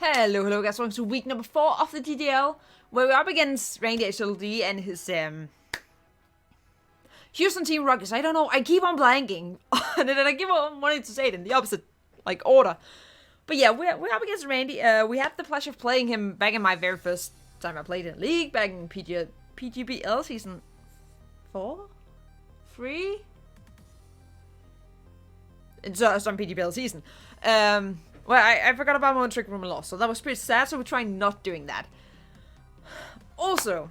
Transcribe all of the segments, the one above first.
Hello guys, welcome to week number 4 of the GDL, where we're up against RandyHLD and his Houston Team Rockets. I don't know, I keep on blanking, and then I keep on wanting to say it in the opposite, order. But yeah, we're up against Randy. We had the pleasure of playing him back in my very first time I played in League, back in PGBL season 4? 3? It's some PGBL season. Well, I forgot about my own trick room and lost, so that was pretty sad, so we're trying not doing that. Also,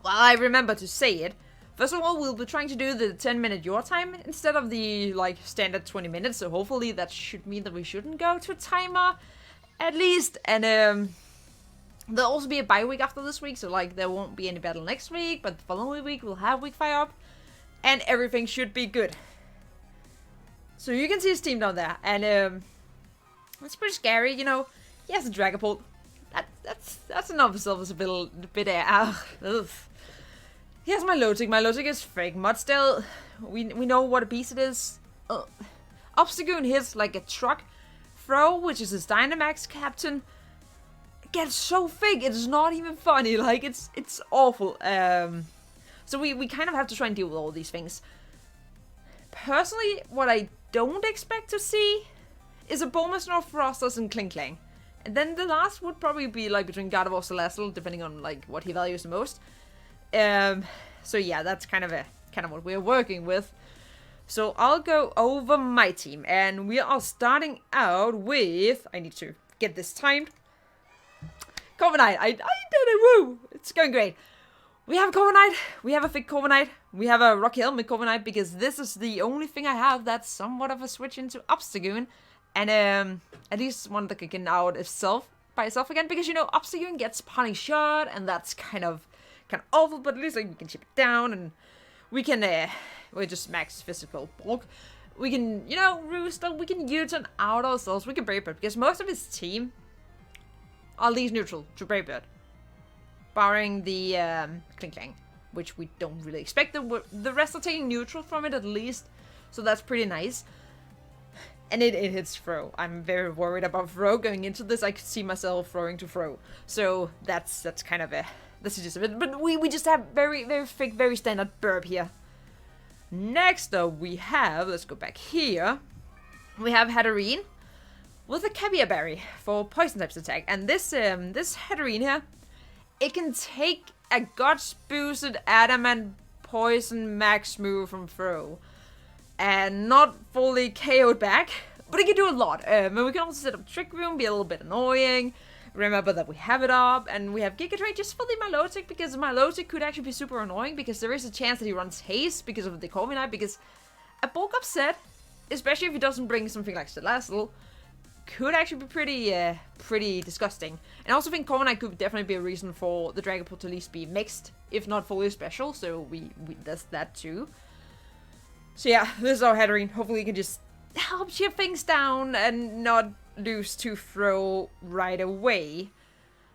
well, I remember to say it, first of all, we'll be trying to do the 10-minute your time instead of the, standard 20 minutes, so hopefully that should mean that we shouldn't go to a timer, at least, and, there'll also be a bye week after this week, so, there won't be any battle next week, but the following week we'll have week 5 up, and everything should be good. So you can see his team down there, and, it's pretty scary, you know. He has a Dragapult. That's enough of us a bit He has my Lotic. My Lotic is fake. Mudstill, we know what a beast it is. Obstagoon hits like a truck. Throw, which is his Dynamax captain, gets so thick, it's not even funny. It's awful. So we kind of have to try and deal with all these things. Personally, what I don't expect to see is a Bulbasaur, Frostless, and Klinklang. And then the last would probably be between Gardevoir, Celestial, depending on what he values the most. So yeah, that's kind of what we're working with. So I'll go over my team, and we are starting out with, I need to get this timed, Copenhagen. I did it, woo! It's going great. We have a Copenhagen, we have a thick Copenhagen, we have a Rocky Helmet Copenhagen, because this is the only thing I have that's somewhat of a switch into Obstagoon. And at least one that can get out by itself again, because Obstagoon gets Punish Shot, and that's kind of awful, but at least we can chip it down, and we can we just max physical bulk. We can, Rooster, we can U-turn out ourselves, we can Brave Bird, because most of his team are at least neutral to Brave Bird. Barring the Klinklang, which we don't really expect. The rest are taking neutral from it at least, so that's pretty nice. And it hits Throw. I'm very worried about Throw going into this. I could see myself throwing to Throw. So that's kind of that's just a bit. But we just have very, very thick, very standard burb here. Next up we have, let's go back here. We have Hatterene with a Caviar Berry for poison types attack. And this Hatterene here, it can take a Guts boosted Adamant Poison Max move from Throw. And not fully KO'd back, but it can do a lot. And we can also set up Trick Room, be a little bit annoying. Remember that we have it up, and we have Giga Trade just for the Milotic, because Milotic could actually be super annoying, because there is a chance that he runs Haste because of the Corviknight, because a bulk up set, especially if he doesn't bring something like Celestial, could actually be pretty disgusting. And I also think Corviknight could definitely be a reason for the Dragapult to at least be mixed, if not fully special, so there's that too. So yeah, this is our Hatterene. Hopefully we can just help chip things down and not lose to Throw right away.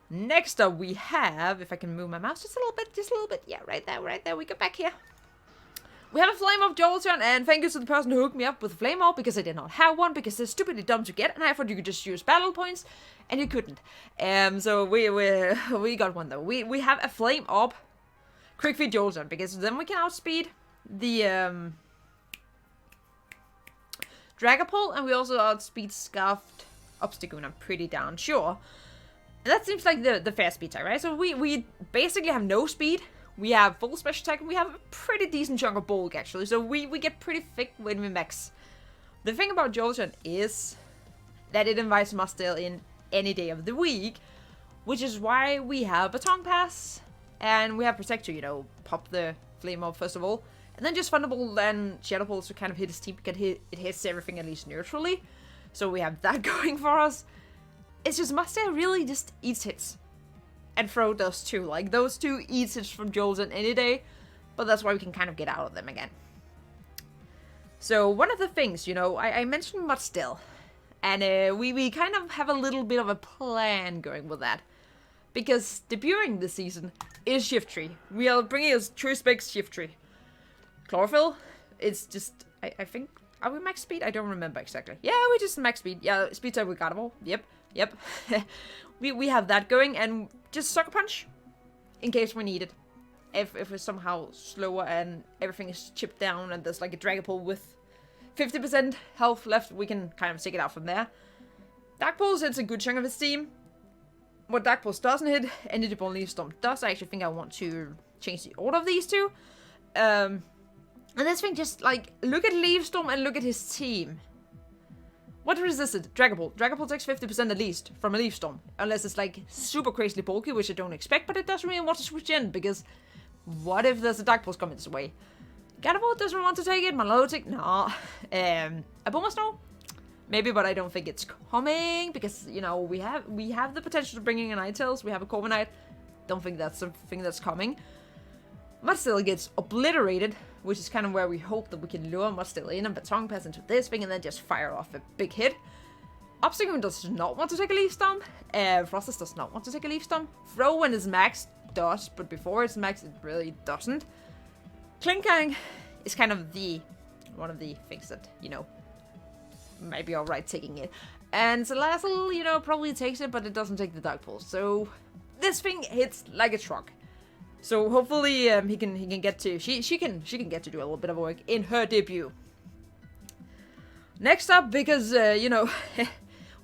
Next up we have, if I can move my mouse just a little bit, yeah, right there, we go back here. We have a Flame Orb Jolteon, and thank you to the person who hooked me up with a Flame Orb, because I did not have one, because they're stupidly dumb to get, and I thought you could just use battle points, and you couldn't. So we got one though. We have a Flame Orb Quick Feed Jolteon, because then we can outspeed the Dragapult, and we also outspeed Scuffed Obstagoon, I'm pretty darn sure. And that seems like the fair speed type, right? So we basically have no speed, we have full special attack, and we have a pretty decent chunk of bulk, actually. So we get pretty thick when we max. The thing about Jolteon is that it invites Mustale in any day of the week, which is why we have Baton Pass, and we have Protector, pop the Flame Orb first of all. And then just Thunderbolt and Shadow Pulse to kind of hit his team, because it hits everything at least neutrally. So we have that going for us. It's just Mustang really just eats hits. And Throw does too. Those two eats hits from Jolteon any day. But that's why we can kind of get out of them again. So one of the things, I mentioned Mudstill. And we kind of have a little bit of a plan going with that. Because debuting this season is SHIFTRY. We are bringing us True Specs SHIFTRY. Chlorophyll, it's just, I think, are we max speed? I don't remember exactly. Yeah, we just max speed. Yeah, speed type with Gardevoir. Yep. Yep. we have that going, and just Sucker Punch in case we need it. If we're somehow slower and everything is chipped down and there's like a Dragapult with 50% health left, we can kind of take it out from there. Dark Pulse hits a good chunk of his team. What Dark Pulse doesn't hit, Energy Ball Leaf Storm does. I actually think I want to change the order of these two. And this thing, just like, look at Leaf Storm and look at his team. What resisted? Dragapult. Dragapult takes 50% at least from a Leaf Storm. Unless it's like super crazily bulky, which I don't expect, but it doesn't really want to switch in, because what if there's a Dark Pulse coming this way? Gardevoir doesn't want to take it. Milotic, nah. A Bulma Snow? Maybe, but I don't think it's coming, because, you know, we have the potential to bring in a Ninetales. We have a Corviknight. Don't think that's something that's coming. Mudstill gets obliterated, which is kind of where we hope that we can lure Mudstill in and Baton Pass into this thing and then just fire off a big hit. Obstagoon does not want to take a Leaf Storm. Frostus does not want to take a Leaf Storm. Throw when it's max does, but before it's max it really doesn't. Klinkang is kind of one of the things that, you know, might be alright taking it. And Salazzle, you know, probably takes it, but it doesn't take the Dark Pulse. So this thing hits like a truck. So hopefully he can get to she can get to do a little bit of work in her debut. Next up, because you know,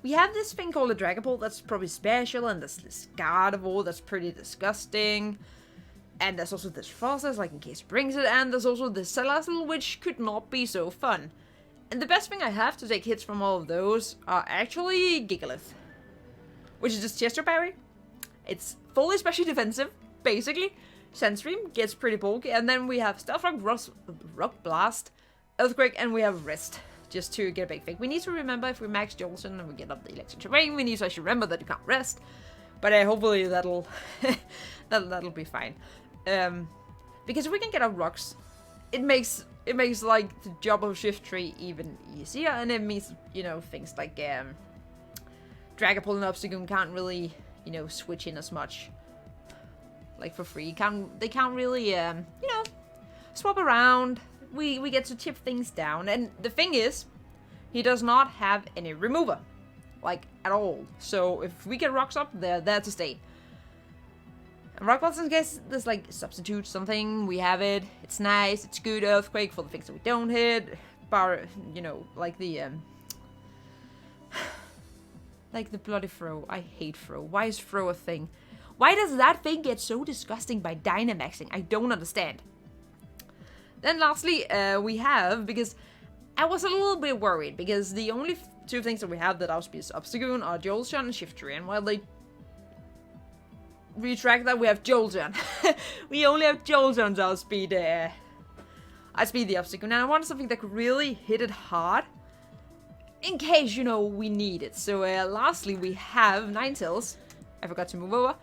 we have this thing called a Dragapult that's probably special, and there's this Gardevoir that's pretty disgusting. And there's also this Frostus, like in case it brings it, and there's also this Salazzle, which could not be so fun. And the best thing I have to take hits from all of those are actually Gigalith, which is just Chester Berry. It's fully special defensive, basically. Sandstream gets pretty bulky, and then we have Stealth Rock, Rock Blast, Earthquake, and we have Rest, just to get a big thing. We need to remember, if we max Jolson and we get up the Electric Terrain, we need to actually remember that you can't rest. But hopefully that'll that'll be fine. Because if we can get our rocks, it makes like the job of SHIFTRY even easier, and it means, you know, things like Dragapult and Obstagoon can't really, you know, switch in as much, like for free. They can't really you know, swap around. We get to chip things down, and the thing is, he does not have any remover, like at all. So if we get rocks up, they're there to stay. And Rock Blast, in case there's like substitute something, we have it. It's nice. It's good. Earthquake for the things that we don't hit. Bar, you know, like the like the bloody Throw. I hate Throw. Why is Throw a thing? Why does that thing get so disgusting by Dynamaxing? I don't understand. Then lastly, we have, because I was a little bit worried, because the only two things that we have that outspeed Obstagoon are Jolteon and SHIFTRY, and while they retract that, we have Jolteon. We only have Jolteon to outspeed the Obstagoon, and I wanted something that could really hit it hard, in case, you know, we need it. So lastly, we have Ninetales. I forgot to move over.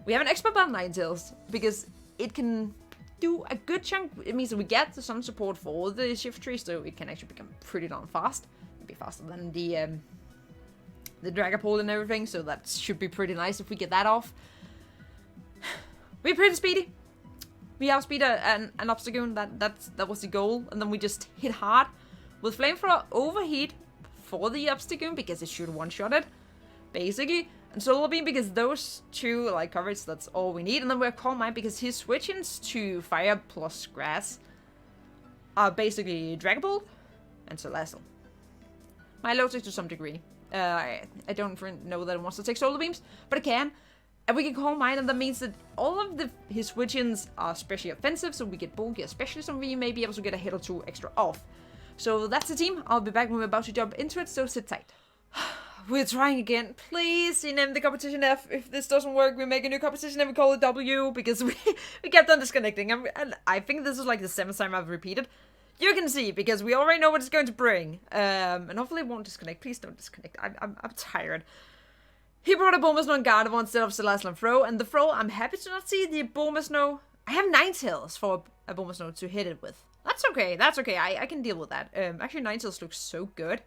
We have an Expert Belt Ninetales, because it can do a good chunk. It means that we get some support for the SHIFTRY, so it can actually become pretty darn fast. Maybe faster than the Dragapult and everything, so that should be pretty nice if we get that off. We're pretty speedy. We outspeed an Obstagoon. That was the goal, and then we just hit hard with Flamethrower, Overheat for the Obstagoon, because it should one-shot it, basically. And Solar Beam, because those two, like, coverage, that's all we need. And then we have Calm Mind, because his switch-ins to Fire plus Grass are basically Dragapult and Salazzle. Milotic to some degree. I don't know that it wants to take Solar Beams, but it can. And we can Calm Mind, and that means that all of his switch-ins are especially offensive, so we get bulky, especially, so we may be able to get a hit or two extra off. So that's the team. I'll be back when we're about to jump into it, so sit tight. We're trying again. Please rename the competition F. If this doesn't work, we make a new competition and we call it W, because we kept on disconnecting. And I think this is like the 7th time I've repeated. You can see, because we already know what it's going to bring. And hopefully it won't disconnect. Please don't disconnect. I'm tired. He brought a Bulma Snow and Gardevoir instead of Salazzle and Throw. And the Throw, I'm happy to not see the Bulma Snow. I have Ninetales for a Bulma Snow to hit it with. That's okay. That's okay. I can deal with that. Actually, Ninetales looks so good.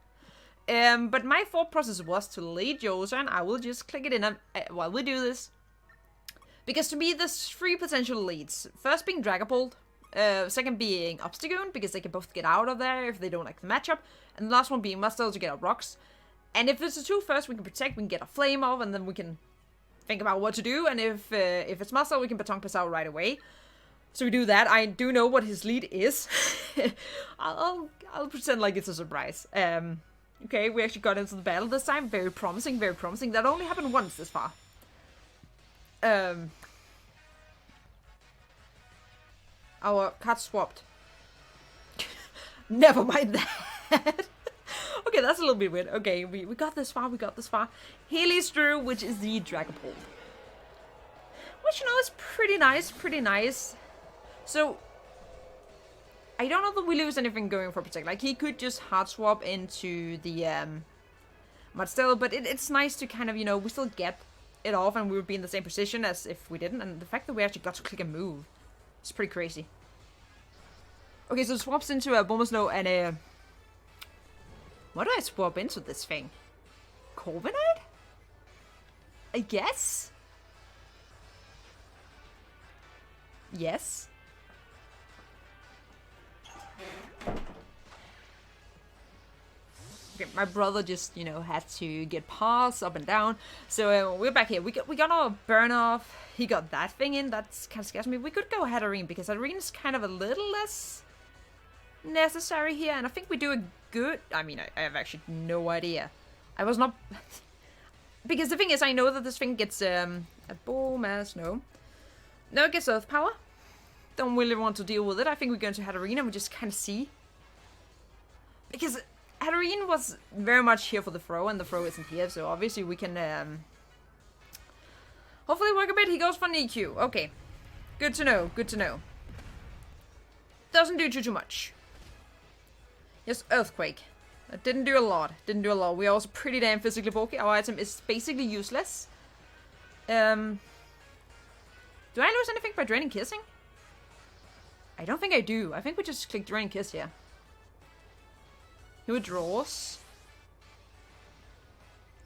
But my thought process was to lead Jolteon. I will just click it in while we do this. Because to me, there's 3 potential leads. First being Dragapult. Second being Obstagoon, because they can both get out of there if they don't like the matchup. And the last one being Mudstill to get out rocks. And if it's a 2 first, we can protect, we can get a flame off, and then we can think about what to do. And if it's muscle, we can baton pass out right away. So we do that. I do know what his lead is. I'll pretend like it's a surprise. Okay, we actually got into the battle this time. Very promising, very promising. That only happened once this far. Our card swapped. Never mind that. Okay, that's a little bit weird. Okay, we got this far, we got this far. Healy's Drew, which is the Dragapult. Which, you know, is pretty nice, pretty nice. So, I don't know that we lose anything going for Protect. Like, he could just hard swap into the Mudstill, but it's nice to kind of, you know, we still get it off and we would be in the same position as if we didn't. And the fact that we actually got to click and move, it's pretty crazy. Okay, so it swaps into a Bulmasnow and a... What do I swap into this thing? Corviknight? I guess? Yes. Okay, my brother just, you know, had to get paws up and down. So we're back here. We got our burn off. He got that thing in. That's kind of scares me. We could go Hatterene because Hatterene is kind of a little less necessary here. And I think we do a good... I mean, I have actually no idea. I was not... because the thing is, I know that this thing gets a Bulmasnow. No, it gets Earth Power. Don't really want to deal with it. I think we go into Hatterene and we just kind of see. Because Hatterene was very much here for the throw, and the throw isn't here, so obviously we can hopefully work a bit. He goes for an EQ. Okay. Good to know, good to know. Doesn't do too much. Yes, Earthquake. That didn't do a lot. Didn't do a lot. We're also pretty damn physically bulky. Our item is basically useless. Do I lose anything by draining kissing? I don't think I do. I think we just click drain kiss here. He withdraws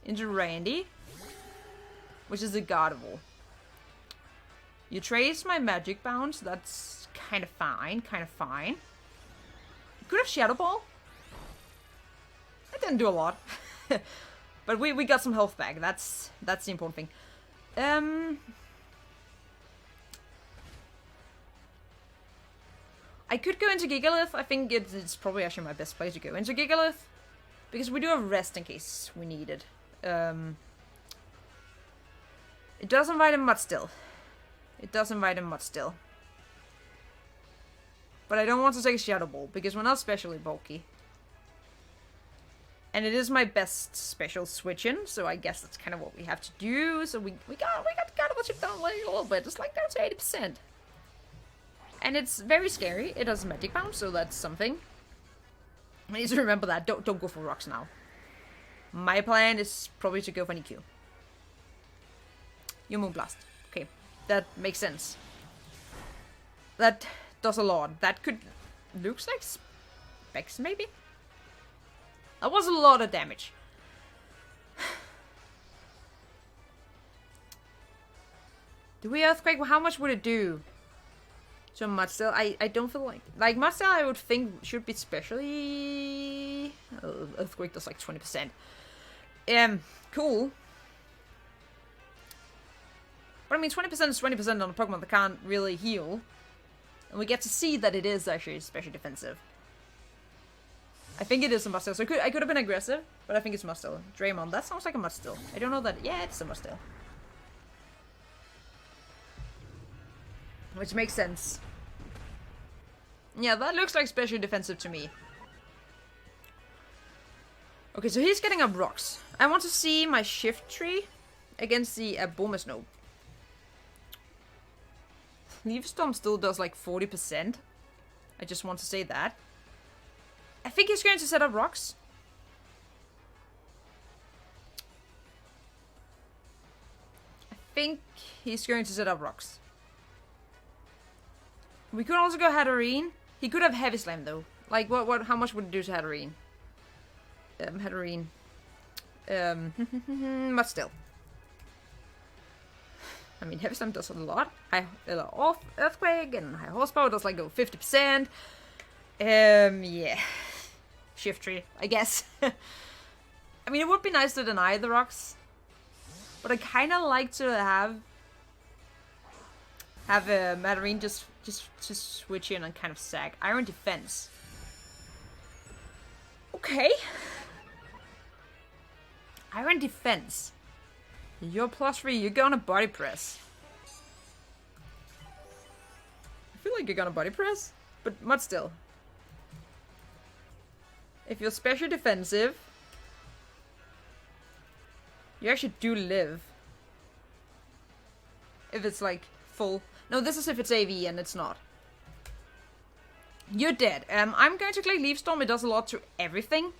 into Randy, which is the Gardevoir. You trace my magic bounce. That's kind of fine. Kind of fine. You could have Shadow Ball. That didn't do a lot. But we got some health back. That's the important thing. I could go into Gigalith. I think it's probably actually my best play to go into Gigalith. Because we do have rest in case we need it. It does invite him Mudstill. It does invite him Mudstill. But I don't want to take a Shadow Ball because we're not specially bulky. And it is my best special switch in, so I guess that's kind of what we have to do. So we got Gardevoir chip down like a little bit. It's like down to 80%. And it's very scary. It has Magic Bounce, so that's something. I need to remember that. Don't go for rocks now. My plan is probably to go for an EQ. You Moonblast. Okay, that makes sense. That does a lot. That could... looks like Specs, maybe? That was a lot of damage. Do we Earthquake? How much would it do? So Mudstill, I don't feel like Mudstill I would think should be specially... Earthquake does like 20%. Cool. But I mean 20% is 20% on a Pokemon that can't really heal. And we get to see that it is actually special defensive. I think it is a Mudstill, so I could have been aggressive, but I think it's Mudstill. Draymond, that sounds like a Mudstill. I don't know that... yeah, it's a Mudstill. Which makes sense. Yeah, that looks like special defensive to me. Okay, so he's getting up rocks. I want to see my SHIFTRY against the Bulmasnow. Leaf Storm still does like 40%. I just want to say that. I think he's going to set up rocks. I think he's going to set up rocks. We could also go Hatterene. He could have Heavy Slam though. Like how much would it do to Hatterene? Hatterene. But still. I mean, Heavy Slam does a lot. Off Earthquake and High Horsepower does like go 50%. Yeah. SHIFTRY, I guess. I mean, it would be nice to deny the rocks, but I kind of like to have Matarine just switch in and kind of sag. Iron defense. Okay. Iron defense. You're +3. You're gonna body press. I feel like you're gonna body press, but still. If you're special defensive, you actually do live. If it's like full. No, this is if it's AV and it's not. You're dead. I'm going to click Leaf Storm. It does a lot to everything.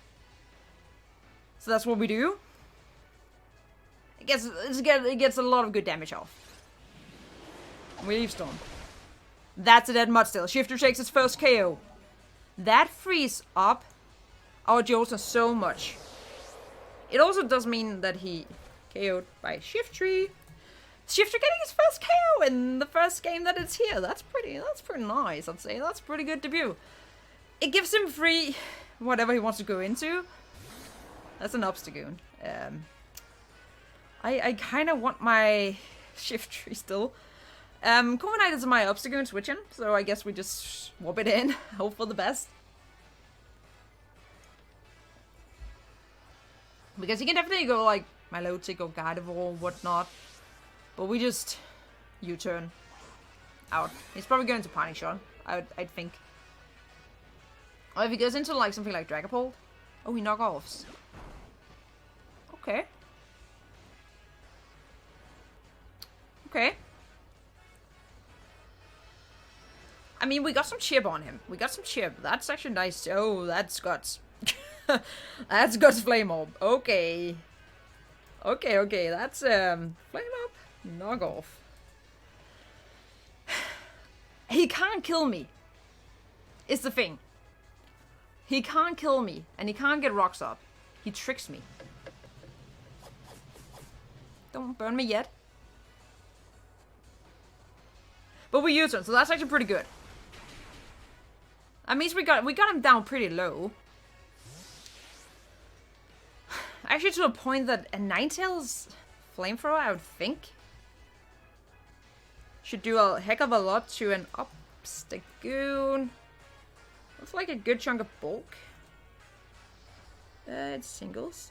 So that's what we do. It gets a lot of good damage off. We Leaf Storm. That's a dead Mudstill. Shifter takes its first KO. That frees up our Jolter so much. It also does mean that he KO'd by SHIFTRY. Shifter getting his first KO in the first game that it's here. That's pretty nice, I'd say. That's pretty good debut. It gives him free whatever he wants to go into. That's an Obstagoon. I kind of want my SHIFTRY still. Copenhagen is my Obstagoon switching, so I guess we just swap it in. Hope for the best. Because he can definitely go like Milotic or Gardevoir or whatnot. But we just U-turn out. He's probably going to Panic Shot, I'd think. Or if he goes into like something like Dragapult. Oh, he knockoffs. Okay. Okay. I mean, we got some chip on him. We got some chip. That's actually nice. Oh, that's Guts. That's Guts Flame Orb. Okay. Okay. That's, Flame Up. Knock off. He can't kill me. It's the thing. He can't kill me. And he can't get rocks up. He tricks me. Don't burn me yet. But we U-turn, so that's actually pretty good. That means we got him down pretty low. Actually to a point that a Ninetales Flamethrower, I would think, should do a heck of a lot to an Obstagoon. Looks like a good chunk of bulk. It's singles.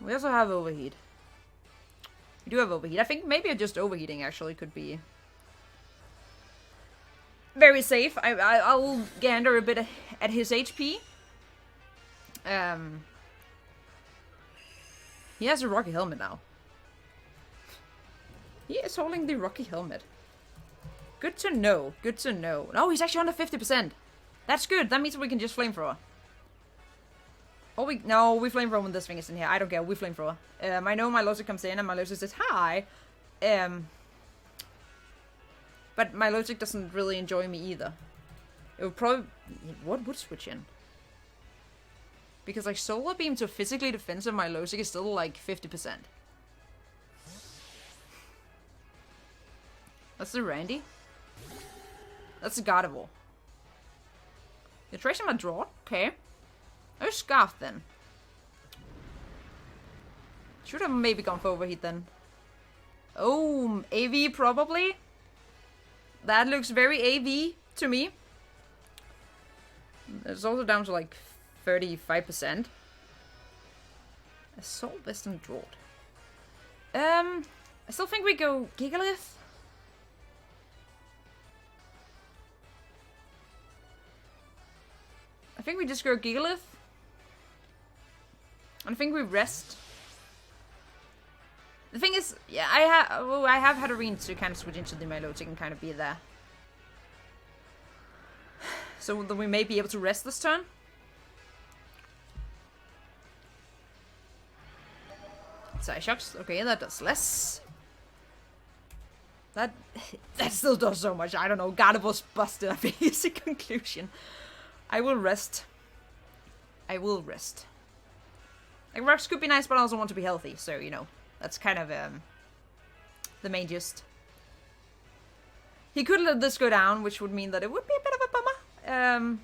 We also have Overheat. We do have Overheat. I think maybe just Overheating actually could be very safe. I'll gander a bit at his HP. He has a Rocky Helmet now. He is holding the Rocky Helmet. Good to know. Good to know. No, he's actually under 50%. That's good. That means we can just Flamethrower. Oh, we Flamethrower when this thing is in here. I don't care. We Flamethrower. I know my Milotic comes in and my Milotic says hi. But my Milotic doesn't really enjoy me either. It would probably... What would switch in? Because like Solar Beam to physically defensive, my Milotic is still like 50%. That's the Randy. That's the Gardevoir. You're tracing my draw? Okay. Oh, Scarf then. Should have maybe gone for Overheat then. Oh, AV probably. That looks very AV to me. It's also down to like 35%. Assault Vest and Drought. I still think we go Gigalith. I think we just go Gigalith. And I think we rest. The thing is, yeah, I have Hatterene to kind of switch into the Milotic and kind of be there. So that we may be able to rest this turn. Psyshocks, okay, that does less. That still does so much. I don't know. Gardevoir's busted, I think is the conclusion. I will rest. I will rest. Like, rocks could be nice, but I also want to be healthy, so, you know. That's kind of, the main gist. He could let this go down, which would mean that it would be a bit of a bummer.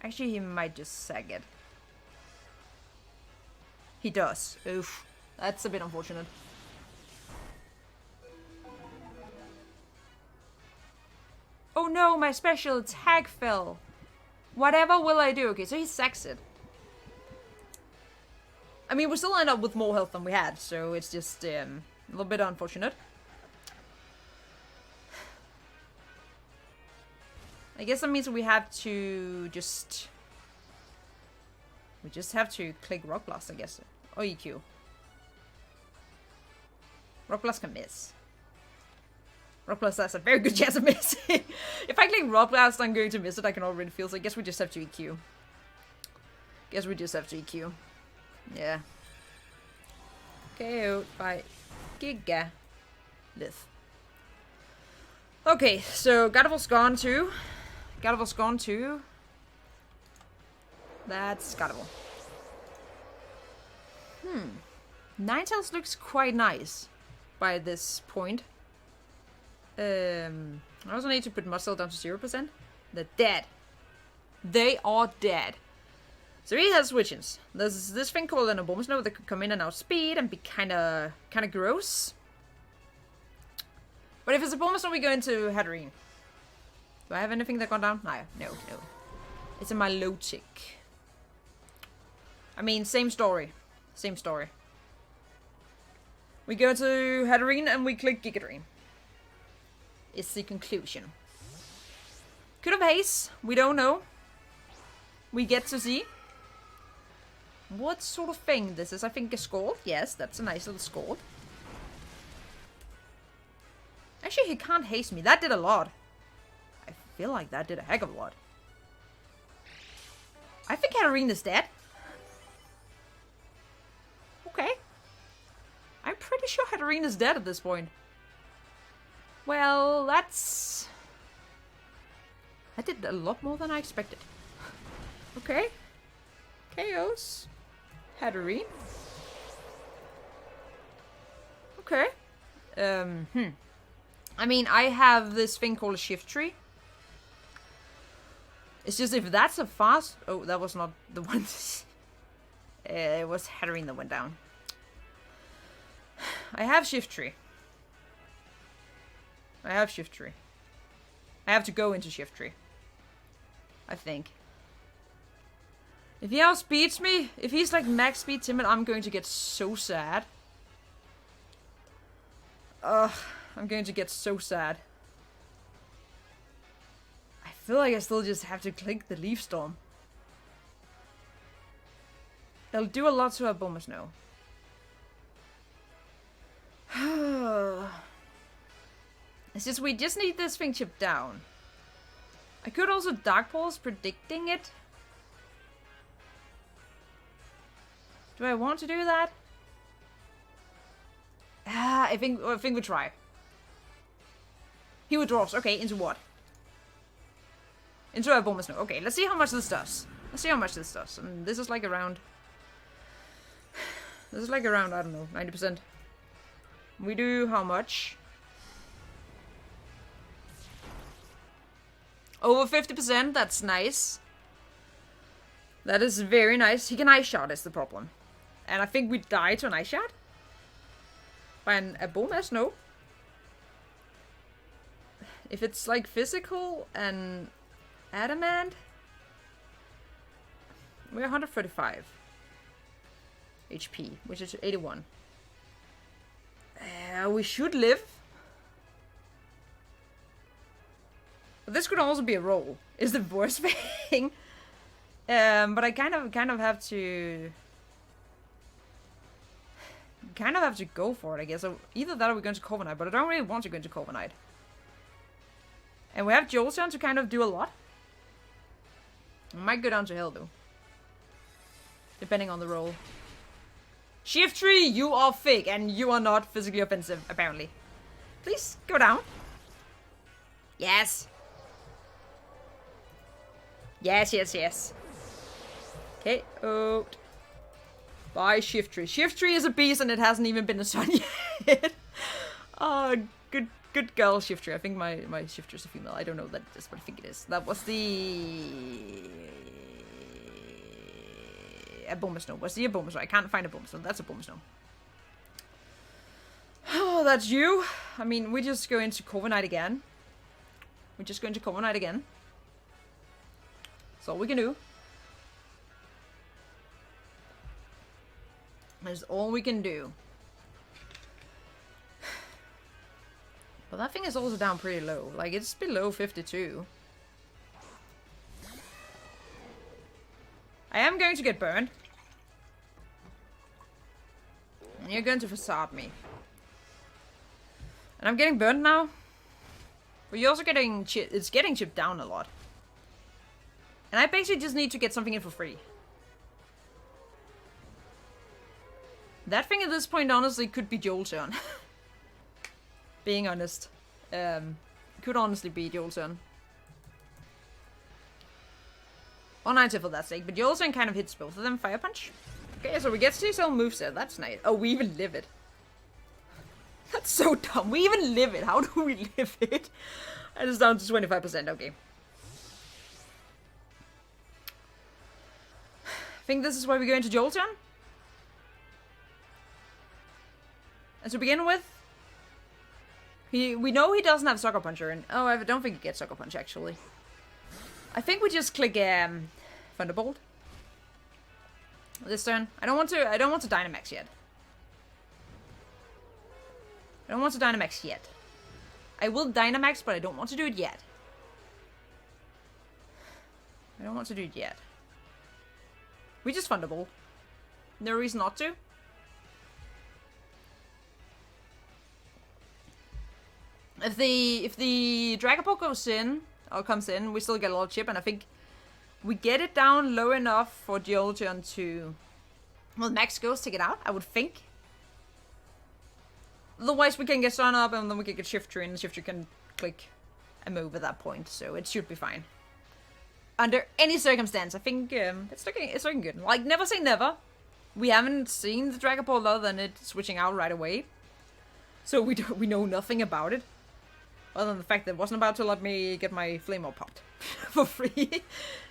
Actually, he might just sag it. He does. Oof. That's a bit unfortunate. Oh no, my special attack fell. Whatever will I do? Okay, so he sacks it. I mean, we still end up with more health than we had, so it's just a little bit unfortunate. I guess that means we have to just... We just have to click Rock Blast, I guess. Or EQ. Rock Blast can miss. Rock Blast has a very good chance of missing. If I click Rock Blast, I'm going to miss it. I can already feel, so I guess we just have to EQ. Guess we just have to EQ. Yeah. KO'd by Giga Lith. Okay, so Gardevoir's gone too. Gardevoir's gone too. That's Gardevoir. Ninetales looks quite nice by this point. I also need to put Muscle down to 0%. They're dead. They are dead. So he has switch-ins. There's this thing called an Abomasnow that could come in and outspeed and be kinda gross. But if it's Abomasnow, we go into Hatterene. Do I have anything that gone down? No. It's a Milotic. I mean, same story. Same story. We go to Hatterene and we click Gigadream. It's the conclusion. Could have haste. We don't know. We get to see. What sort of thing this is? I think a Scald. Yes, that's a nice little Scald. Actually, he can't haste me. That did a lot. I feel like that did a heck of a lot. I think Hatterene is dead. Okay. I'm pretty sure Hatterene is dead at this point. Well, that's... I did a lot more than I expected. Okay. KOs. Hatterene. Okay. I mean, I have this thing called a SHIFTRY. It's just if that's a fast... Oh, that was not the one. It was Hatterene that went down. I have SHIFTRY. I have SHIFTRY. I have to go into SHIFTRY. I think. If he outspeeds me, if he's like max speed timid, I'm going to get so sad. Ugh, I'm going to get so sad. I feel like I still just have to click the Leaf Storm. It'll do a lot to Abomasnow. It's just, we just need this thing chipped down. I could also Dark Pulse predicting it. Do I want to do that? I think we try. He withdraws. Okay, into what? Into a Abomasnow. Okay, let's see how much this does. Let's see how much this does. And this is like around... This is like around, I don't know, 90%. We do how much? Over 50%, that's nice. That is very nice. He can Ice Shot is the problem. And I think we die to an Ice Shot. By an Abomasnow. If it's like physical and adamant. We're 135 HP, which is 81. We should live. But this could also be a roll. Is the worst thing. But I kind of have to go for it, I guess. So either that or we're going to Corviknight, but I don't really want to go into Corviknight. And we have Jolteon to kind of do a lot. I might go down to hell though. Depending on the roll. SHIFTRY, you are fake and you are not physically offensive, apparently. Please go down. Yes. Yes. Okay. Oh. Bye, SHIFTRY. SHIFTRY is a beast and it hasn't even been a sun yet. Oh, good girl, SHIFTRY. I think my SHIFTRY is a female. I don't know that it is, but I think it is. That was the a bomber snow. Was he a bomber snow? I can't find a bomber snow. That's a bomber snow. Oh, that's you. I mean, we just go into Covenant again. We just go into Covenant again. That's all we can do. That's all we can do. But that thing is also down pretty low. Like, it's below 52. I am going to get burned. And you're going to facade me. And I'm getting burned now. But you're also getting it's getting chipped down a lot. And I basically just need to get something in for free. That thing at this point honestly could be Joel's turn. Being honest. Could honestly be Joel's turn. Or 90 for that sake, but Joel's turn kind of hits both of them. Fire punch. Okay, so we get to see some moves there. That's nice. Oh, we even live it. That's so dumb. We even live it. How do we live it? And it's down to 25%. Okay. I think this is where we go into Joel's turn. And to begin with, we know he doesn't have Sucker Puncher, and oh, I don't think he gets Sucker Punch actually. I think we just click Thunderbolt this turn. I don't want to Dynamax yet. I don't want to Dynamax yet. I will Dynamax, but I don't want to do it yet. I don't want to do it yet. We just Thunderbolt. No reason not to. If the Dragapult goes in, or comes in, we still get a lot of chip, and I think we get it down low enough for Jolteon to... Well, Max Ghost take it out, I would think. Otherwise, we can get Sun up, and then we can get SHIFTRY, and SHIFTRY can click a move at that point, so it should be fine. Under any circumstance, I think it's looking good. Like, never say never. We haven't seen the Dragapult other than it switching out right away. So we know nothing about it. Other than the fact that it wasn't about to let me get my Flameo popped for free.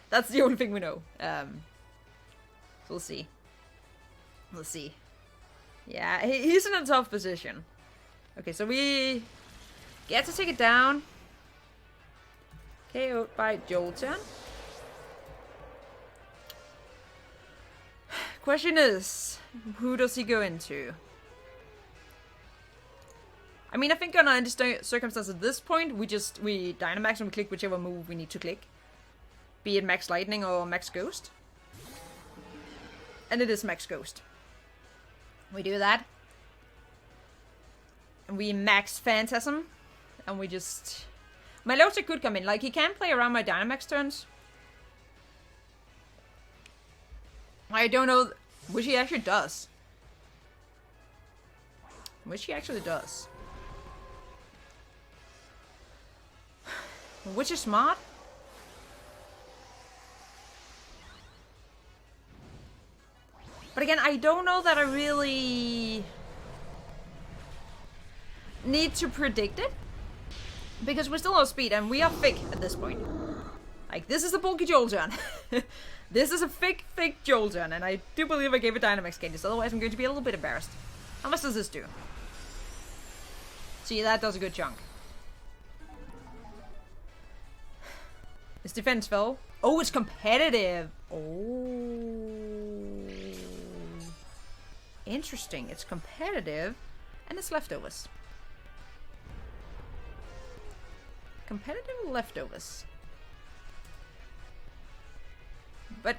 That's the only thing we know. So we'll see. We'll see. Yeah, he's in a tough position. Okay, so we get to take it down. KO'd by Jolteon. Question is, who does he go into? I mean, I think under any circumstance at this point, we Dynamax and we click whichever move we need to click. Be it Max Lightning or Max Ghost. And it is Max Ghost. We do that. And we Max Phantasm. And we just... My Logic could come in. Like, he can play around my Dynamax turns. I don't know... Which he actually does. Which he actually does. Which is smart. But again, I don't know that I really need to predict it. Because we're still on speed and we are thick at this point. Like, this is a bulky Jolteon. This is a thick Jolteon. And I do believe I gave it Dynamax Candies. Otherwise, I'm going to be a little bit embarrassed. How much does this do? See, that does a good chunk. His defense fell. Oh, it's competitive. Oh. Interesting. It's competitive. And it's leftovers. Competitive leftovers. But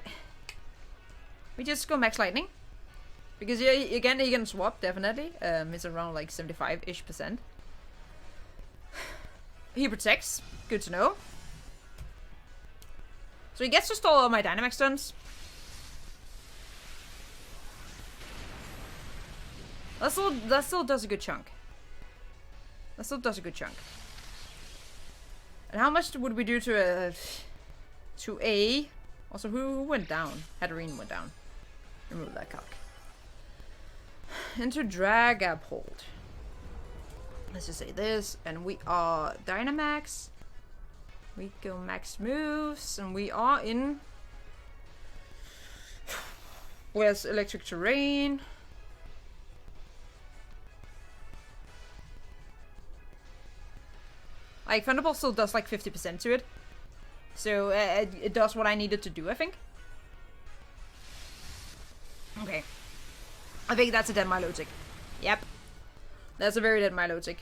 we just go Max Lightning. Because yeah, again, he can swap, definitely. It's around like 75-ish%. He protects. Good to know. So he gets to stall all my Dynamax turns. That still does a good chunk. That still does a good chunk. And how much would we do to A? Also, who went down? Hatterene went down. Remove that cock. Into Dragapult. Let's just say this, and we are Dynamax. We go max moves, and we are in Where's electric terrain? Like, Thunderbolt still does like 50% to it. So, it does what I needed to do, I think. Okay. I think that's a dead Milotic. Yep. That's a very dead Milotic.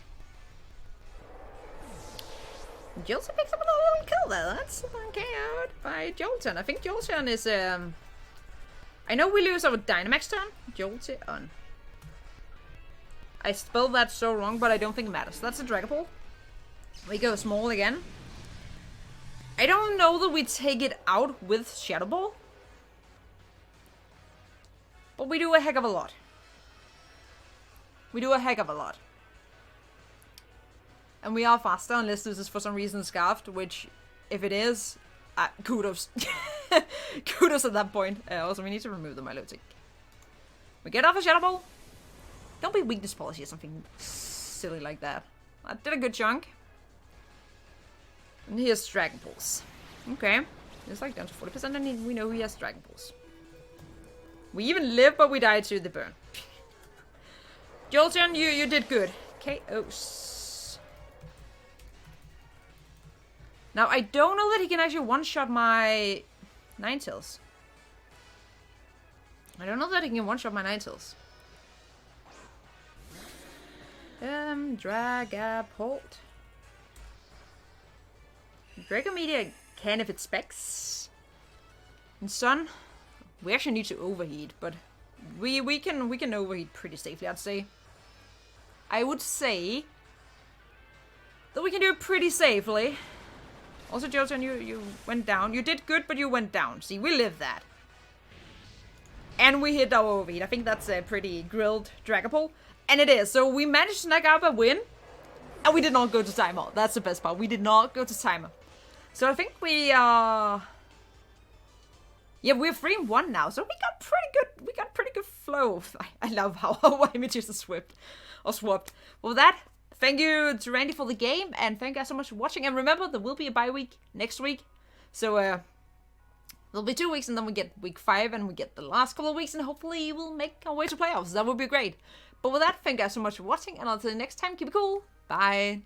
Jolteon picks up a little kill there. That's okay out by Jolteon. I think Jolteon is, I know we lose our Dynamax turn. Jolteon. I spelled that so wrong, but I don't think it matters. That's a Dragapult. We go small again. I don't know that we take it out with Shadow Ball. But we do a heck of a lot. We do a heck of a lot. And we are faster unless this is for some reason scarfed, which, if it is, kudos. Kudos at that point. Also, we need to remove the Milotic. We get off a Shadow Ball. Don't be weakness policy or something silly like that. I did a good chunk. And here's Dragon Pulse. Okay. It's like down to 40% and we know he has Dragon Pulse. We even live, but we died to the burn. Jolteon, you did good. KOs. Now, I don't know that he can actually one-shot my Ninetales. I don't know that he can one-shot my Ninetales. Dragapult. Dragomedia can if it specs. And Sun, we actually need to overheat, but we can overheat pretty safely, I'd say. I would say that we can do it pretty safely. Also, Jolteon, you went down. You did good, but you went down. See, we live that. And we hit our overheat. I think that's a pretty grilled Dragapult. And it is. So we managed to snag up a win. And we did not go to timer. That's the best part. We did not go to timer. So I think we yeah, we're 3-1 now. So we got pretty good. We got pretty good flow. I love how our images are swapped. Well, with that, thank you to Randy for the game, and thank you guys so much for watching. And remember, there will be a bye week next week. So there'll be 2 weeks, and then we get week 5, and we get the last couple of weeks, and hopefully we'll make our way to playoffs. That would be great. But with that, thank you guys so much for watching, and until next time, keep it cool. Bye.